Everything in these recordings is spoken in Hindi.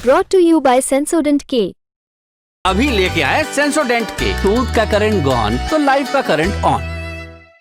brought to you by Sensodyne K। अभी लेके आए सेंसोडेंट के टूथ का करंट गॉन तो लाइफ का करंट ऑन।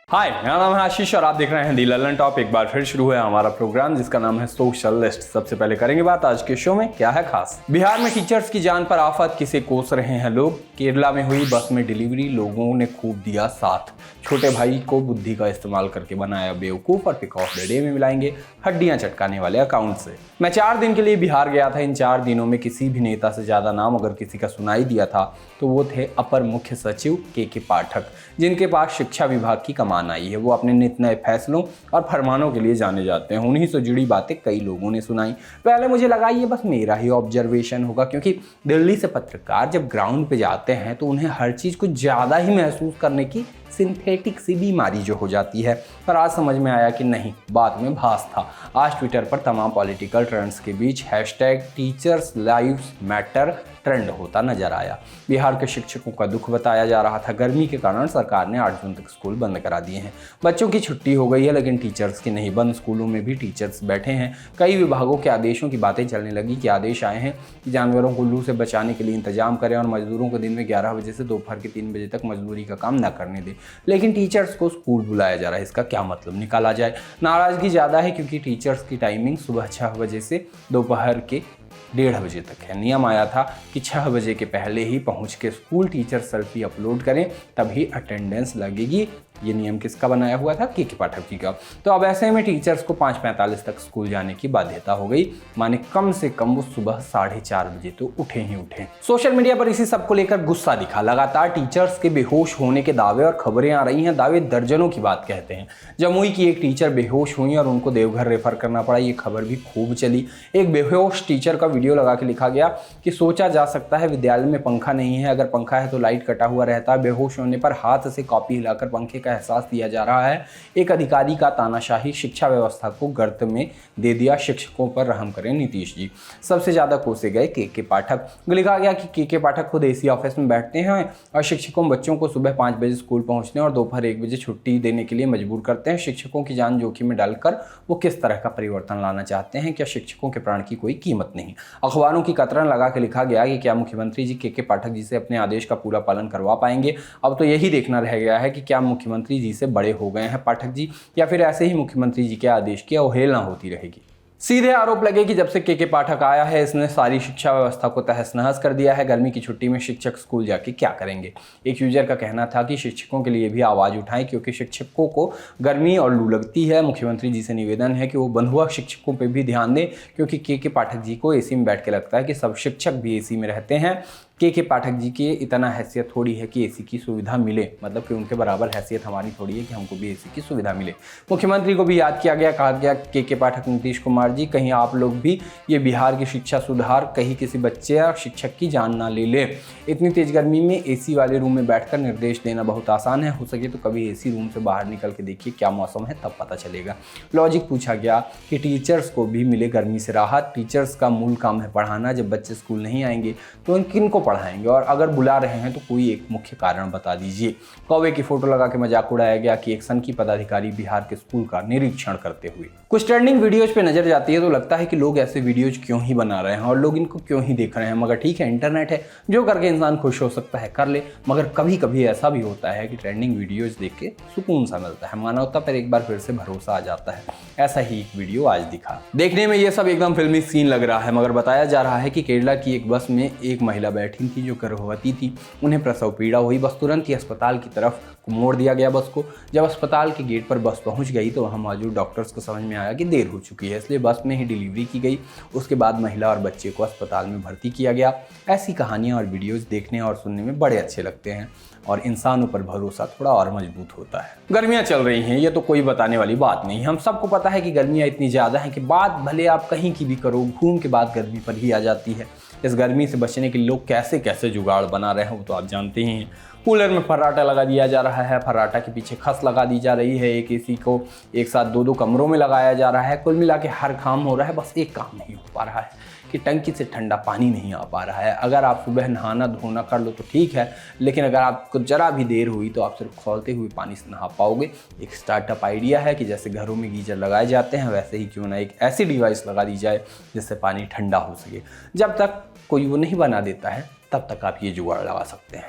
हाय, मेरा नाम है आशीष और आप देख रहे हैं दी ललन टॉप। एक बार फिर शुरू है हमारा प्रोग्राम जिसका नाम है सोशल लिस्ट। सबसे पहले करेंगे बात आज के शो में क्या है खास। बिहार में टीचर्स की जान पर आफत, किसे कोस रहे हैं लोग। केरला में हुई बस में डिलीवरी, लोगों ने खूब दिया साथ। छोटे भाई को बुद्धि का इस्तेमाल करके बनाया बेवकूफ और पिक ऑफ द डे में मिलाएंगे हड्डियां चटकाने वाले अकाउंट से। मैं 4 दिन के लिए बिहार गया था। इन 4 दिनों में किसी भी नेता से ज्यादा नाम अगर किसी का सुनाई दिया था तो वो थे अपर मुख्य सचिव के पाठक, जिनके पास शिक्षा विभाग की कमान आई है। वो अपने नित नए फैसलों और फरमानों के लिए जाने जाते हैं। उन्हीं से जुड़ी बातें कई लोगों ने सुनाई। पहले मुझे लगा ये बस मेरा ही ऑब्जर्वेशन होगा, क्योंकि दिल्ली से पत्रकार जब ग्राउंड पे जाते हैं तो उन्हें हर चीज़ को ज़्यादा ही महसूस करने की सिंथेटिक सी बीमारी जो हो जाती है। पर आज समझ में आया कि नहीं, बात में भास था। आज ट्विटर पर तमाम पॉलिटिकल ट्रेंड्स के बीच #टीचर्स लाइव्स मैटर ट्रेंड होता नजर आया। बिहार के शिक्षकों का दुख बताया जा रहा था। गर्मी के कारण सरकार ने 8 जून तक स्कूल बंद करा दिए हैं। बच्चों की छुट्टी हो गई है लेकिन टीचर्स की नहीं। बंद स्कूलों में भी टीचर्स बैठे हैं। कई विभागों के आदेशों की बातें चलने लगी कि आदेश आए हैं कि जानवरों को लू से बचाने के लिए इंतजाम करें और मजदूरों को दिन में 11 बजे से दोपहर के 3 बजे तक मजदूरी का काम न करने दें। लेकिन टीचर्स को स्कूल बुलाया जा रहा है, इसका क्या मतलब निकाला जाए। नाराजगी ज़्यादा है क्योंकि टीचर्स की टाइमिंग सुबह 6 बजे से दोपहर के 1:30 बजे तक है। नियम आया था कि 6 बजे के पहले ही पहुंच के स्कूल टीचर सेल्फी अपलोड करें तभी अटेंडेंस लगेगी। ये नियम किसका बनाया हुआ था? के पाठक जी का। तो अब ऐसे में टीचर्स को 5:45 तक स्कूल जाने की बाध्यता हो गई। माने कम से कम वो सुबह 4:30 बजे तो उठे ही उठे। सोशल मीडिया पर इसी सब को लेकर गुस्सा दिखा। लगातार टीचर्स के बेहोश होने के दावे और खबरें आ रही हैं। दावे दर्जनों की बात कहते हैं। जमुई की एक टीचर बेहोश हुई और उनको देवघर रेफर करना पड़ा। ये खबर भी खूब चली। एक बेहोश टीचर का वीडियो लगा के लिखा गया कि सोचा जा सकता है विद्यालय में पंखा नहीं है, अगर पंखा है तो लाइट कटा हुआ रहता है। बेहोश होने पर हाथ से कॉपी हिलाकर पंखे का एहसास दिया जा रहा है। एक अधिकारी का तानाशाही शिक्षा व्यवस्था को गर्त में दे दिया। शिक्षकों पर रहम करें नीतीश जी। सबसे ज्यादा कोसे गए के पाठक। लिखा गया कि के पाठक खुद एसी ऑफिस में बैठते हैं और शिक्षकों बच्चों को सुबह 5 बजे स्कूल पहुंचने और दोपहर 1 बजे छुट्टी देने के लिए मजबूर करते हैं। शिक्षकों की जान जोखिम में डालकर वो किस तरह का परिवर्तन लाना चाहते हैं? क्या शिक्षकों के प्राण की कोई कीमत नहीं? अखबारों की कतरन लगा के लिखा गया कि क्या मुख्यमंत्री जी के पाठक जी से अपने आदेश का पूरा पालन करवा पाएंगे? अब तो यही देखना रह गया है कि क्या मुख्यमंत्री जी से बड़े हो गए हैं पाठक जी, या फिर ऐसे ही मुख्यमंत्री जी के आदेश की अवहेलना होती रहेगी। सीधे आरोप लगे कि जब से के पाठक आया है इसने सारी शिक्षा व्यवस्था को तहस नहस कर दिया है। गर्मी की छुट्टी में शिक्षक स्कूल जाके क्या करेंगे? एक यूजर का कहना था कि शिक्षकों के लिए भी आवाज उठाएं क्योंकि शिक्षकों को गर्मी और लू लगती है। मुख्यमंत्री जी से निवेदन है कि वो बंधुआ शिक्षकों पर भी ध्यान दें क्योंकि के पाठक जी को एसी में बैठ के लगता है कि सब शिक्षक भी एसी में रहते हैं। के पाठक जी की इतना हैसियत थोड़ी है कि एसी की सुविधा मिले, मतलब कि उनके बराबर हैसियत हमारी थोड़ी है कि हमको भी एसी की सुविधा मिले। मुख्यमंत्री को भी याद किया गया। कहा गया के पाठक नीतीश कुमार जी, कहीं आप लोग भी ये बिहार की शिक्षा सुधार कहीं किसी बच्चे या शिक्षक की जान ना ले ले। इतनी तेज गर्मी में एसी वाले रूम में बैठकर निर्देश देना बहुत आसान है। हो सके तो कभी एसी रूम से बाहर निकल के देखिए क्या मौसम है, तब पता चलेगा। लॉजिक पूछा गया कि टीचर्स को भी मिले गर्मी से राहत। टीचर्स का मूल काम है पढ़ाना। जब बच्चे स्कूल नहीं आएंगे तो किन को पढ़ाएंगे, और अगर बुला रहे हैं तो कोई एक मुख्य कारण बता दीजिए। कौवे की फोटो लगा के मजाक उड़ाया गया कि एक सनकी पदाधिकारी बिहार के स्कूल का निरीक्षण करते हुए। कुछ ट्रेंडिंग वीडियोज पे नजर जाती है तो लगता है कि लोग ऐसे वीडियोज क्यों ही बना रहे हैं और लोग इनको क्यों ही देख रहे हैं। मगर ठीक है, इंटरनेट है, जो करके इंसान खुश हो सकता है कर ले। मगर कभी कभी ऐसा भी होता है कि ट्रेंडिंग वीडियोज देख के सुकून सा मिलता है, मानवता पर एक बार फिर से भरोसा आ जाता है। ऐसा ही एक वीडियो आज दिखा। देखने में ये सब एकदम फिल्मी सीन लग रहा है, मगर बताया जा रहा है कि केरला की एक बस में एक महिला बैठी थी जो गर्भवती थी। उन्हें प्रसव पीड़ा हुई। बस तुरंत ही अस्पताल की तरफ मोड़ दिया गया बस को। जब अस्पताल के गेट पर बस पहुंच गई तो वहां मौजूद डॉक्टर्स को समझ में आया कि देर हो चुकी है, इसलिए बस में ही डिलीवरी की गई। उसके बाद महिला और बच्चे को अस्पताल में भर्ती किया गया। ऐसी कहानियां और वीडियोस देखने और सुनने में बड़े अच्छे लगते हैं और इंसानों पर भरोसा थोड़ा और मजबूत होता है। गर्मियां चल रही हैं, ये तो कोई बताने वाली बात नहीं। हम सबको पता है कि गर्मियां इतनी ज़्यादा हैं कि बात भले आप कहीं की भी करो, घूम के बाद गर्मी पर ही आ जाती है। इस गर्मी से बचने के लिए लोग कैसे कैसे जुगाड़ बना रहे हैं वो तो आप जानते ही हैं। कूलर में फर्राटा लगा दिया जा रहा है, फर्राटा के पीछे खस लगा दी जा रही है, एक एसी को एक साथ 2-2 कमरों में लगाया जा रहा है। कुल मिला के हर काम हो रहा है, बस एक काम नहीं हो पा रहा है। कि टंकी से ठंडा पानी नहीं आ पा रहा है। अगर आप सुबह नहाना धोना कर लो तो ठीक है, लेकिन अगर आपको ज़रा भी देर हुई तो आप सिर्फ खौलते हुए पानी से नहा पाओगे। एक स्टार्टअप आइडिया है कि जैसे घरों में गीजर लगाए जाते हैं, वैसे ही क्यों ना एक ऐसी डिवाइस लगा दी जाए जिससे पानी ठंडा हो सके। जब तक कोई वो नहीं बना देता है तब तक आप ये जुगाड़ लगा सकते हैं।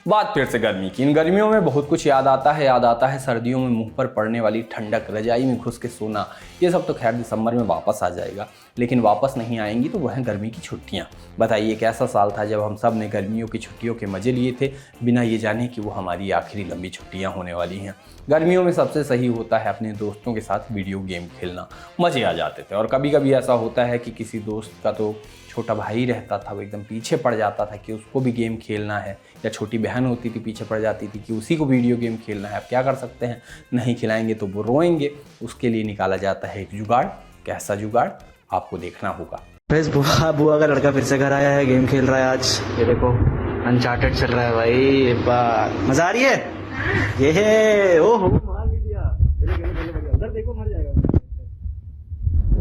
बात फिर से गर्मी की। इन गर्मियों में बहुत कुछ याद आता है सर्दियों में मुंह पर पड़ने वाली ठंडक, रजाई में घुस के सोना। ये सब तो खैर दिसंबर में वापस आ जाएगा, लेकिन वापस नहीं आएंगी तो वह हैं गर्मी की छुट्टियां। बताइए एक ऐसा साल था जब हम सब ने गर्मियों की छुट्टियों के मजे लिए थे, बिना ये जाने कि वो हमारी आखिरी लंबी छुट्टियां होने वाली हैं। गर्मियों में सबसे सही होता है अपने दोस्तों के साथ वीडियो गेम खेलना, मज़े आ जाते थे। और कभी कभी ऐसा होता है कि किसी दोस्त का तो छोटा भाई रहता था, वो एकदम पीछे पड़ जाता था कि उसको भी गेम खेलना है, या छोटी बहन होती थी पीछे पड़ जाती थी कि उसी को वीडियो गेम खेलना है। अब क्या कर सकते हैं, नहीं खिलाएंगे तो वो रोएंगे। उसके लिए निकाला जाता है एक जुगाड़। कैसा जुगाड़, आपको देखना होगा। बस बुआ का लड़का फिर से घर आया है, गेम खेल रहा है आज। ये देखो अनचार्टेड चल रहा है भाई, मजा आ रही है। ये है ओहो मार भी दिया, उधर देखो मर जाएगा।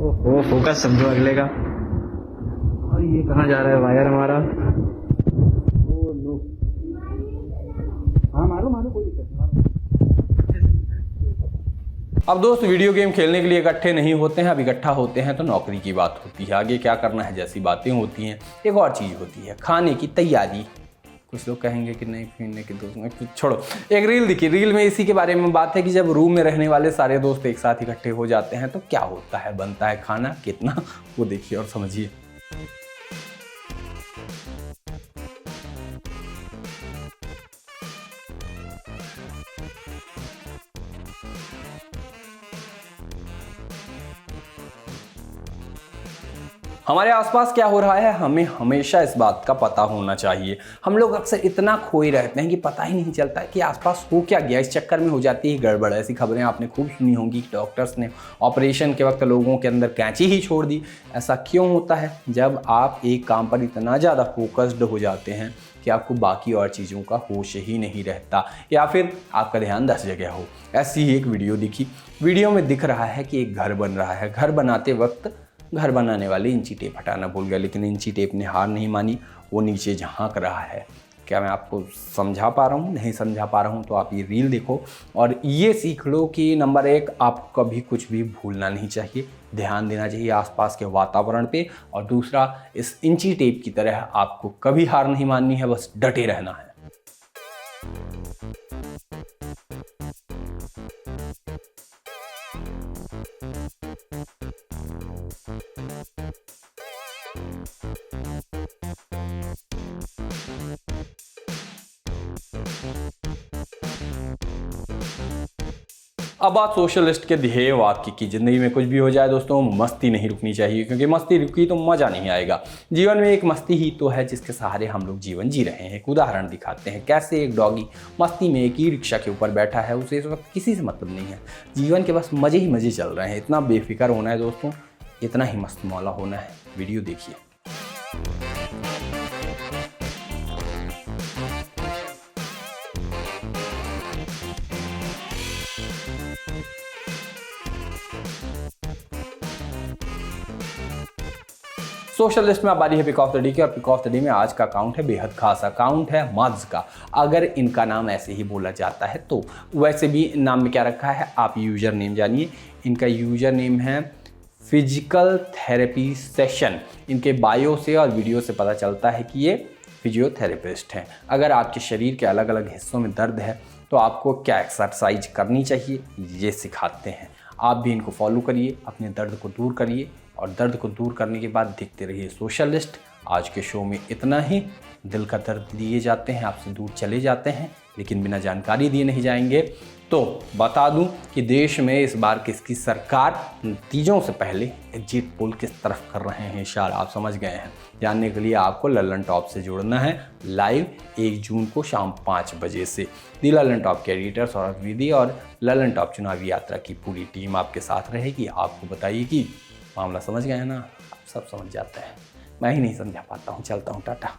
ओहो फोकस समझो अगले का। और ये कहाँ जा रहा है वायर हमारा। ओ नो, हाँ मारो मारो कोई दिक्कत नहीं। अब दोस्त वीडियो गेम खेलने के लिए इकट्ठे नहीं होते हैं, अब इकट्ठा होते हैं तो नौकरी की बात होती है, आगे क्या करना है जैसी बातें होती हैं। एक और चीज़ होती है खाने की तैयारी। कुछ लोग कहेंगे कि नहीं पीने के दोस्त में, छोड़ो। एक रील दिखी, रील में इसी के बारे में बात है कि जब रूम में रहने वाले सारे दोस्त एक साथ इकट्ठे हो जाते हैं तो क्या होता है, बनता है खाना कितना, वो देखिए और समझिए। हमारे आसपास क्या हो रहा है हमें हमेशा इस बात का पता होना चाहिए। हम लोग अक्सर इतना खोए रहते हैं कि पता ही नहीं चलता है कि आसपास हो क्या गया। इस चक्कर में हो जाती है गड़बड़। ऐसी खबरें आपने खूब सुनी होंगी कि डॉक्टर्स ने ऑपरेशन के वक्त लोगों के अंदर कैंची ही छोड़ दी। ऐसा क्यों होता है? जब आप एक काम पर इतना ज़्यादा फोकस्ड हो जाते हैं कि आपको बाकी और चीज़ों का होश ही नहीं रहता, या फिर आपका ध्यान 10 जगह हो। ऐसी ही एक वीडियो दिखी। वीडियो में दिख रहा है कि एक घर बन रहा है। घर बनाते वक्त घर बनाने वाले इंची टेप हटाना भूल गया, लेकिन इंची टेप ने हार नहीं मानी, वो नीचे झांक रहा है। क्या मैं आपको समझा पा रहा हूँ? नहीं समझा पा रहा हूँ तो आप ये रील देखो और ये सीख लो कि नंबर 1 आपको कभी कुछ भी भूलना नहीं चाहिए, ध्यान देना चाहिए आसपास के वातावरण पे। और दूसरा, इस इंची टेप की तरह आपको कभी हार नहीं माननी है, बस डटे रहना है। अब बात सोशलिस्ट के ध्येय वाक्य की। जिंदगी में कुछ भी हो जाए दोस्तों, मस्ती नहीं रुकनी चाहिए, क्योंकि मस्ती रुकी तो मजा नहीं आएगा। जीवन में एक मस्ती ही तो है जिसके सहारे हम लोग जीवन जी रहे हैं। एक उदाहरण दिखाते हैं कैसे एक डॉगी मस्ती में एक ई रिक्शा के ऊपर बैठा है, उसे इस वक्त किसी से मतलब नहीं है, जीवन के बस मजे ही मजे चल रहे हैं। इतना बेफिक्र होना है दोस्तों, इतना ही मस्त मौला होना है। वीडियो देखिए। सोशलिस्ट में अब बारी है पिक ऑफ द डे की, और पिक ऑफ द डे में आज का अकाउंट है बेहद खास अकाउंट है मज का। अगर इनका नाम ऐसे ही बोला जाता है तो वैसे भी नाम में क्या रखा है आप यूजर नेम जानिए। इनका यूजर नेम है फिजिकल थेरेपी सेशन। इनके बायो से और वीडियो से पता चलता है कि ये फिजियोथेरेपिस्ट हैं। अगर आपके शरीर के अलग अलग हिस्सों में दर्द है तो आपको क्या एक्सरसाइज करनी चाहिए ये सिखाते हैं। आप भी इनको फॉलो करिए, अपने दर्द को दूर करिए, और दर्द को दूर करने के बाद देखते रहिए सोशलिस्ट। आज के शो में इतना ही। दिल का दर्द दिए जाते हैं, आपसे दूर चले जाते हैं, लेकिन बिना जानकारी दिए नहीं जाएंगे। तो बता दूं कि देश में इस बार किसकी सरकार नतीजों से पहले एग्जिट पोल किस तरफ कर रहे हैं इशारा आप समझ गए हैं। जानने के लिए आपको लल्लन टॉप से जुड़ना है लाइव 1 जून को शाम 5 बजे से। दी लल्लन टॉप के एडिटर सौरभ द्विवेदी और लल्लन टॉप चुनावी यात्रा की पूरी टीम आपके साथ रहेगी। आपको बताइए कि मामला समझ गए हैं ना? आप सब समझ जाते हैं, मैं ही नहीं समझा पाता हूँ। चलता हूँ, टाटा।